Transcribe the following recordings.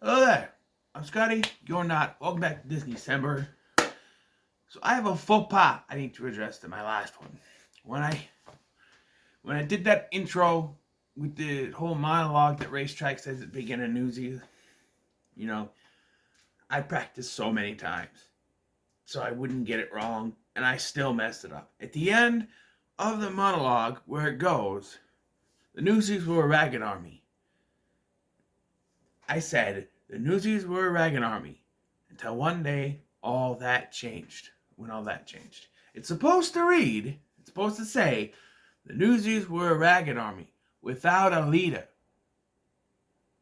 Hello there. I'm Scotty. You're not. Welcome back to Dis-Cember. So I have a faux pas I need to address to my last one. When I did that intro with the whole monologue that Racetrack says at the beginning of Newsies, I practiced so many times so I wouldn't get it wrong, and I still messed it up. At the end of the monologue, where it goes, the Newsies were a ragged army. I said, the Newsies were a ragged army until one day all that changed. When all that changed. It's supposed to say, the Newsies were a ragged army without a leader.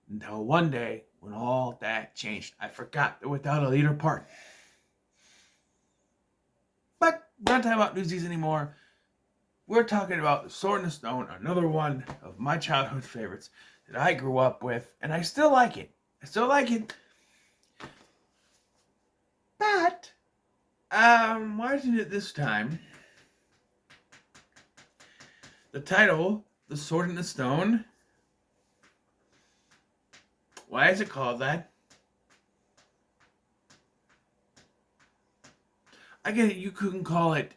Until one day when all that changed. I forgot the without a leader part. But we're not talking about Newsies anymore. We're talking about The Sword in the Stone, another one of my childhood favorites that I grew up with, and I still like it. But, watching it this time, the title, The Sword in the Stone, why is it called that? I get it, you couldn't call it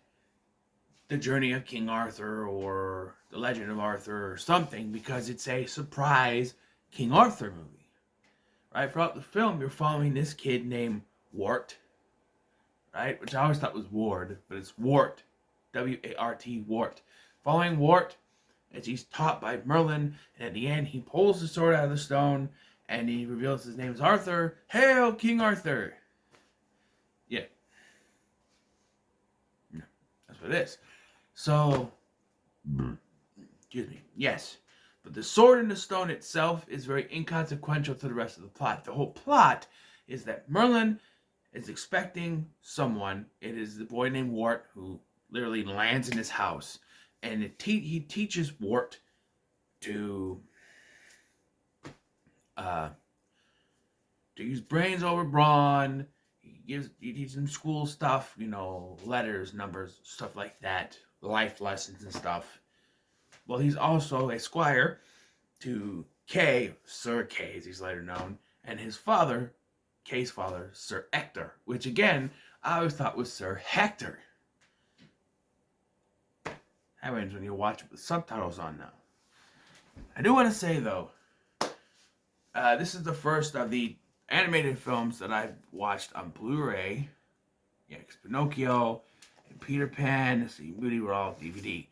The Journey of King Arthur or The Legend of Arthur or something because it's a surprise King Arthur movie. Right? Throughout the film, you're following this kid named Wart, right? Which I always thought was Ward, but it's Wart. W-A-R-T, Wart. Following Wart as he's taught by Merlin, and at the end he pulls the sword out of the stone and he reveals his name is Arthur. Hail, King Arthur! Yeah. That's what it is. So, excuse me, yes. But the sword in the stone itself is very inconsequential to the rest of the plot. The whole plot is that Merlin is expecting someone. It is the boy named Wart who literally lands in his house. And he teaches Wart to use brains over brawn. He teaches him school stuff, letters, numbers, stuff like that, life lessons and stuff. Well, he's also a squire to Kay, Sir Kay as he's later known, and his father, Kay's father, Sir Ector, which again, I always thought was Sir Hector. Happens when you watch it with subtitles on now. I do want to say though, this is the first of the animated films that I've watched on Blu-ray. Yeah, because Pinocchio and Peter Pan and Sleeping Beauty were all DVD.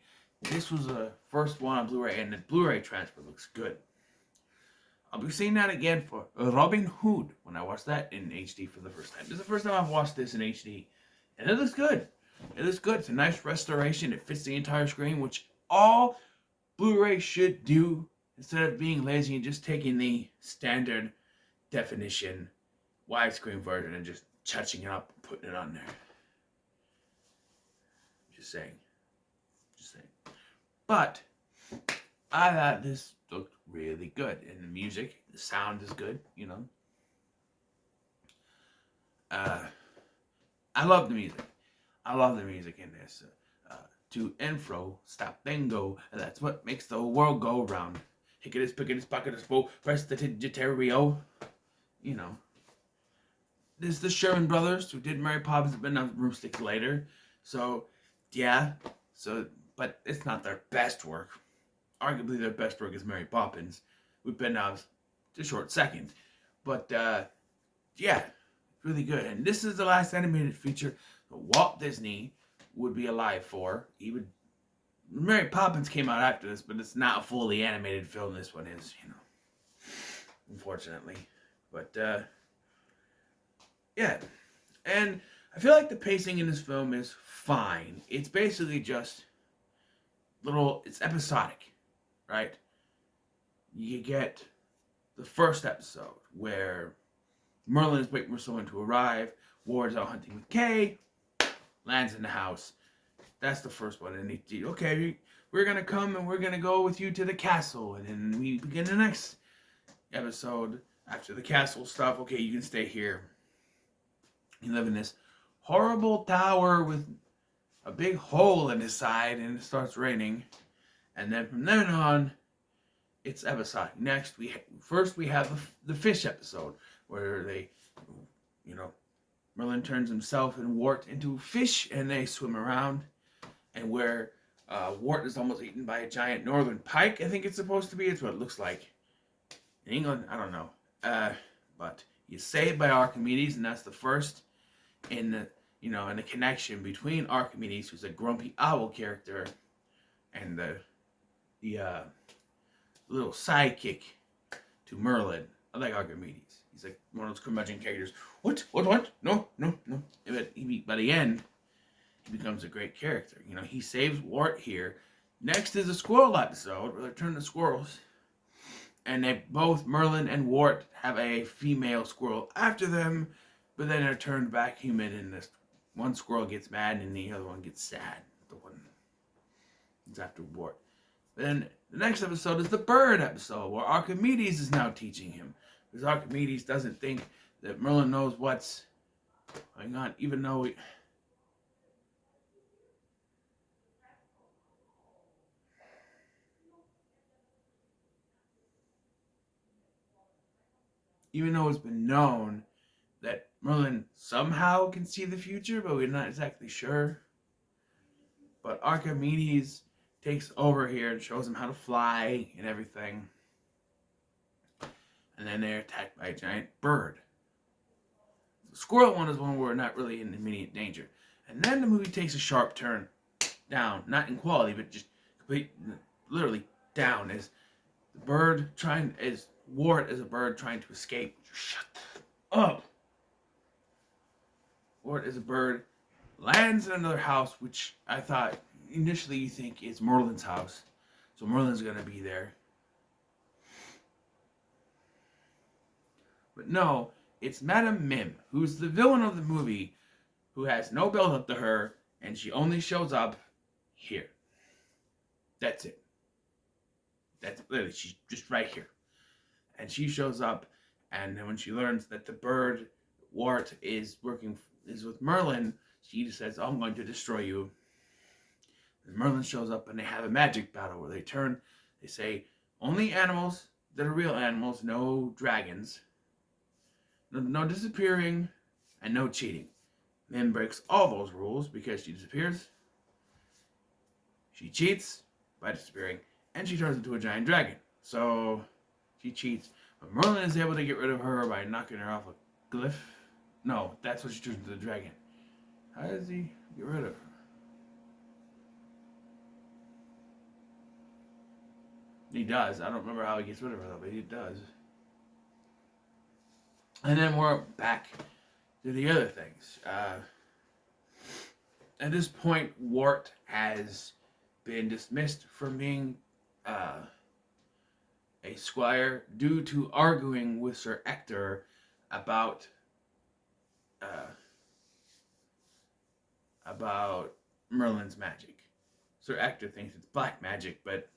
This was the first one on Blu-ray, and the Blu-ray transfer looks good. I'll be seeing that again for Robin Hood when I watch that in HD for the first time. This is the first time I've watched this in HD, and it looks good. It looks good. It's a nice restoration. It fits the entire screen, which all Blu-ray should do instead of being lazy and just taking the standard definition widescreen version and just touching it up and putting it on there. Just saying. But I thought this looked really good. And the music, the sound is good, I love the music. I love the music in this. To and fro, stop, then go. And that's what makes the world go round. Hicketus, picketus, bucketus, bow, prestidigitario. This is the Sherman Brothers who did Mary Poppins and on Broomsticks later. So, yeah. But it's not their best work. Arguably their best work is Mary Poppins, with Ben Knobs a short second. But, yeah, really good. And this is the last animated feature that Walt Disney would be alive for. Mary Poppins came out after this, but it's not a fully animated film. This one is, unfortunately. But, yeah. And I feel like the pacing in this film is fine. It's basically just it's episodic, right? You get the first episode where Merlin is waiting for someone to arrive. Ward's out hunting with Kay. Lands in the house. That's the first one. And we're going to come and we're going to go with you to the castle. And then we begin the next episode after the castle stuff. Okay, you can stay here. You live in this horrible tower with a big hole in his side, and it starts raining. And then from then on, it's episodic. Next, we have the fish episode where they, you know, Merlin turns himself and Wart into fish, and they swim around, and where Wart is almost eaten by a giant northern pike. I think it's supposed to be. It's what it looks like in England. I don't know, but he's saved by Archimedes, and that's the first in the in the connection between Archimedes, who's a grumpy owl character, and the little sidekick to Merlin. I like Archimedes. He's like one of those curmudgeon characters. What? No. But by the end, he becomes a great character. He saves Wart here. Next is a squirrel episode where they turn to squirrels. And they both, Merlin and Wart, have a female squirrel after them, but then they're turned back human, and this one squirrel gets mad and the other one gets sad. The one is after Wart. Then the next episode is the bird episode, where Archimedes is now teaching him. Because Archimedes doesn't think that Merlin knows what's going on, even though it's been known that Merlin somehow can see the future, but we're not exactly sure. But Archimedes takes over here and shows him how to fly and everything. And then they're attacked by a giant bird. The squirrel one is one where we're not really in immediate danger. And then the movie takes a sharp turn down, not in quality, but just literally down, as Wart is a bird trying to escape. Shut up. Wart is a bird, lands in another house, which I thought initially you think is Merlin's house. So Merlin's going to be there. But no, it's Madame Mim, who's the villain of the movie, who has no build up to her, and she only shows up here. That's it. That's literally, she's just right here. And she shows up, and then when she learns that the bird Wart is with Merlin, she just says, I'm going to destroy you. And Merlin shows up, and they have a magic battle where they say, only animals that are real animals, no dragons, no disappearing, and no cheating. Mim breaks all those rules because she disappears. She cheats by disappearing, and she turns into a giant dragon. So she cheats, but Merlin is able to get rid of her by knocking her off a glyph. No, that's what she turns into the dragon. How does he get rid of her? He does. I don't remember how he gets rid of her, though, but he does. And then we're back to the other things. At this point, Wart has been dismissed from being a squire due to arguing with Sir Ector about Merlin's magic. Sir Ector thinks it's black magic, but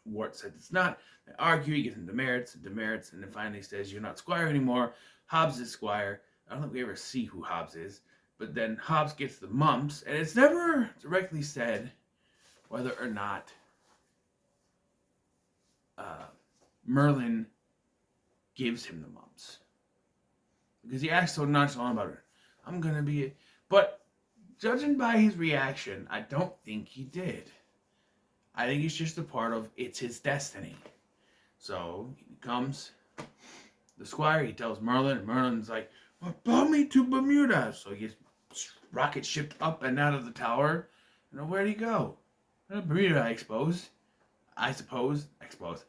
Wart says it's not. They argue, he gets into demerits, and then finally says, you're not squire anymore. Hobbs is squire. I don't think we ever see who Hobbs is. But then Hobbs gets the mumps, and it's never directly said whether or not Merlin gives him the mumps. Because he acts so nonchalant about it. I'm going to be it. But judging by his reaction, I don't think he did. I think it's just a part of it's his destiny. So he comes, the squire, he tells Merlin, and Merlin's like, well, blow me to Bermuda. So he gets rocket shipped up and out of the tower. And where'd he go? Bermuda, I suppose. Bermuda, I suppose.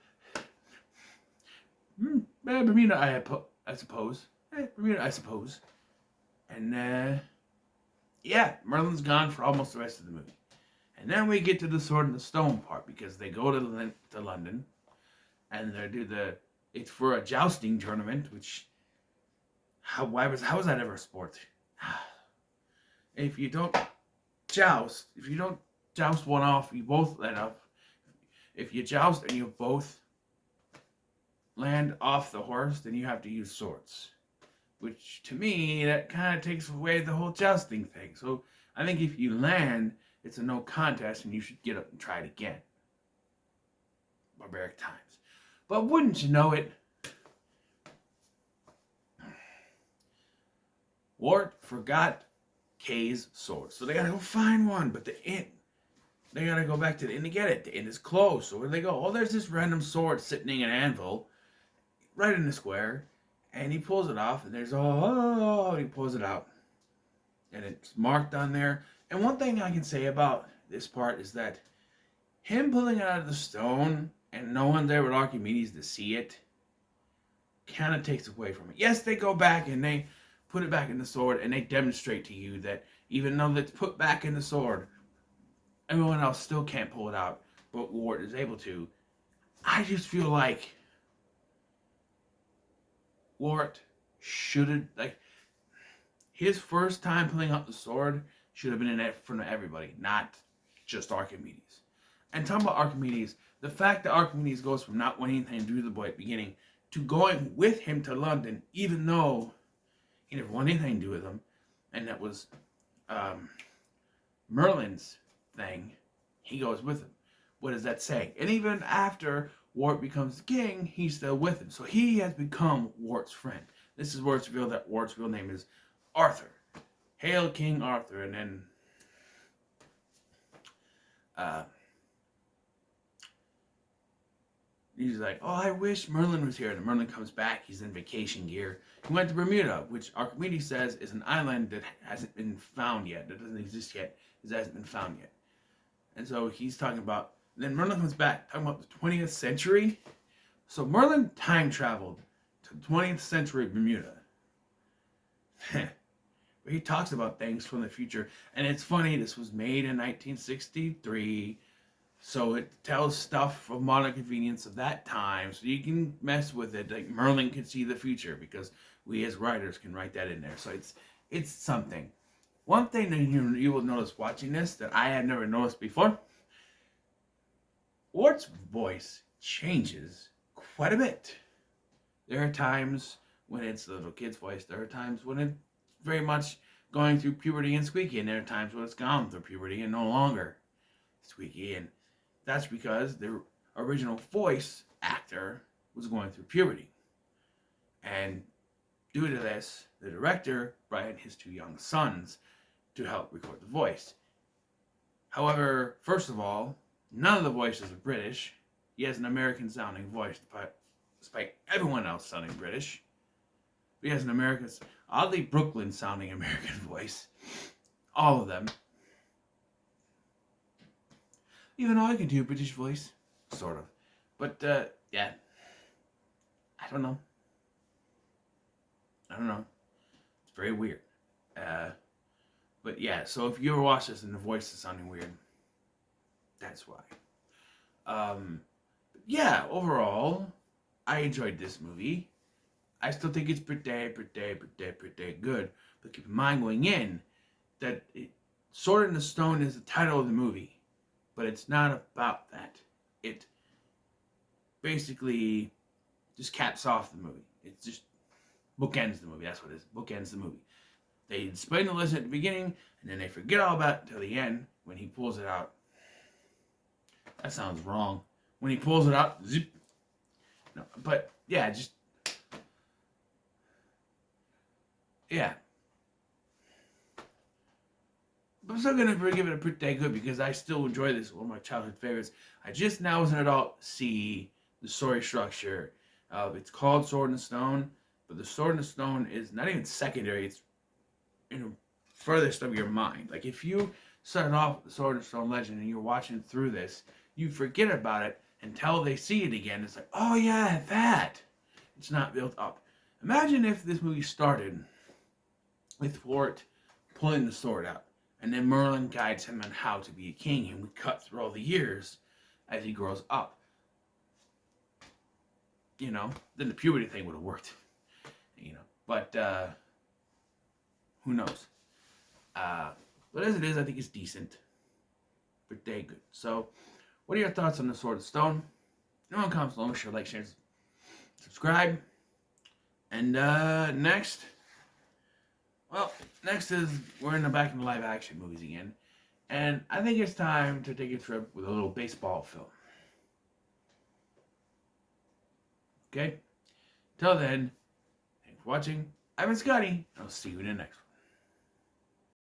Bermuda, I suppose. And, yeah, Merlin's gone for almost the rest of the movie. And then we get to the Sword and the Stone part, because they go to London, and they do it's for a jousting tournament, which, how was that ever a sport? If you don't joust one off, you both land off. If you joust and you both land off the horse, then you have to use swords. Which, to me, that kind of takes away the whole jousting thing. So, I think if you land, it's a no contest, and you should get up and try it again. Barbaric times. But wouldn't you know it, Wart forgot Kay's sword. So they gotta go find one, but they gotta go back to the inn to get it. The inn is closed. So where do they go? Oh, there's this random sword sitting in an anvil right in the square. And he pulls it off, and there's he pulls it out. And it's marked on there. And one thing I can say about this part is that him pulling it out of the stone and no one there with Archimedes to see it kind of takes away from it. Yes, they go back and they put it back in the sword and they demonstrate to you that even though it's put back in the sword, everyone else still can't pull it out, but Wart is able to. I just feel like Wart should have, like, his first time pulling out the sword should have been in front of everybody, not just Archimedes. And talking about Archimedes, the fact that Archimedes goes from not wanting anything to do with the boy at the beginning to going with him to London, even though he never wanted anything to do with him, and that was Merlin's thing, he goes with him. What does that say? And even after Wart becomes the king, he's still with him. So he has become Wart's friend. This is where it's revealed that Wart's real name is Arthur. Hail King Arthur. And then he's like, oh, I wish Merlin was here. And Merlin comes back. He's in vacation gear. He went to Bermuda, which Archimedes says is an island that hasn't been found yet. That doesn't exist yet. It hasn't been found yet. And so he's talking about, then Merlin comes back, talking about the 20th century. So Merlin time traveled to 20th century Bermuda. Where he talks about things from the future. And it's funny, this was made in 1963. So it tells stuff from modern convenience of that time. So you can mess with it. Like Merlin can see the future because we as writers can write that in there. So it's something. One thing that you will notice watching this that I had never noticed before. Wart's voice changes quite a bit. There are times when it's the little kid's voice. There are times when it's very much going through puberty and squeaky. And there are times when it's gone through puberty and no longer squeaky. And that's because the original voice actor was going through puberty. And due to this, the director brought in his two young sons to help record the voice. However, first of all, none of the voices are British. He has an American-sounding voice, despite everyone else sounding British. He has an American, oddly Brooklyn-sounding American voice. All of them. Even though I can do a British voice. Sort of. But, yeah. I don't know. It's very weird. But yeah, so if you ever watch this and the voice is sounding weird, that's why. Yeah, overall, I enjoyed this movie. I still think it's pretty good. But keep in mind going in that Sword in the Stone is the title of the movie. But it's not about that. It basically just caps off the movie. It just bookends the movie. That's what it is. Bookends the movie. They explain the lesson at the beginning, and then they forget all about it until the end when he pulls it out. That sounds wrong. When he pulls it out, zip. No, but yeah, just yeah. But I'm still gonna give it a pretty good because I still enjoy this. One of my childhood favorites. I just now as an adult see the story structure. It's called Sword in the Stone, but the Sword in the Stone is not even secondary. It's furthest of your mind. Like if you start off with the Sword in the Stone legend and you're watching through this, you forget about it until they see it again. It's like, oh yeah, that. It's not built up. Imagine if this movie started with Wart pulling the sword out, and then Merlin guides him on how to be a king, and we cut through all the years as he grows up. Then the puberty thing would have worked. But who knows? But as it is, I think it's decent. Pretty good. So, what are your thoughts on the Sword of Stone? No one comments below. Sure, like, share, subscribe. And next is we're in the back in the live action movies again. And I think it's time to take a trip with a little baseball film. Okay? Till then, thanks for watching. I've been Scotty. I'll see you in the next one.